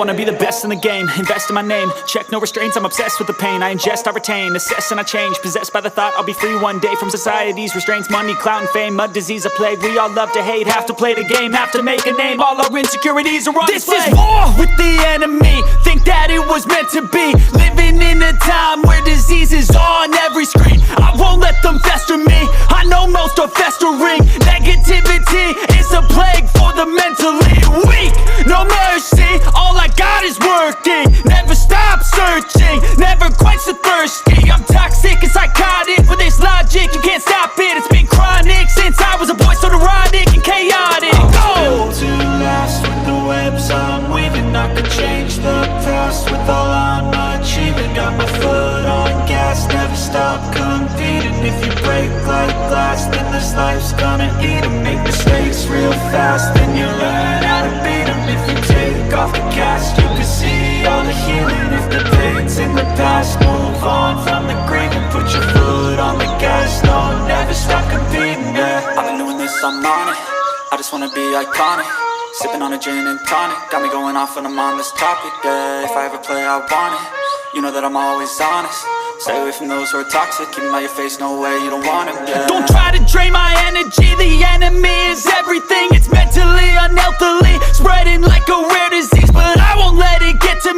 wanna be the best in the game, invest in my name, check no restraints, I'm obsessed with the pain. I ingest, I retain, assess and I change, possessed by the thought I'll be free one day from society's restraints. Money, clout and fame, mud, disease, a plague. We all love to hate, have to play the game, have to make a name. All our insecurities are on display. This is war with the enemy, think that it was meant to be. Living in a time where disease is on every screen. I won't let them fester me, I know most are festering. Negativity is a plague for the mentally weak. No mercy, all I got is working. Never stop searching, never quench the thirsty. I'm toxic and psychotic, with this logic you can't stop it. It's been chronic since I was a boy, so neurotic and chaotic. Built to last with the webs I'm weaving. I could change the past with all I'm achieving. Got my foot on gas, never stop competing. If you break like glass, then this life's gonna eat 'em. Make mistakes real fast, then you learn how to beat 'em. If you take off the cast, you can see all the healing. If the pain's in the past, move on from the grave and put your foot on the gas. No, never stop competing, yeah. I've been doing this, I'm on it. I just wanna be iconic. Sipping on a gin and tonic, got me going off when I'm on this topic, yeah. If I ever play, I want it. You know that I'm always honest. Stay away from those who are toxic. Keep 'em out your face, no way, you don't want it, yeah. Don't try to drain my energy. The enemy is everything. It's mentally, unhealthily, spreading like a rare disease. But I won't let it get to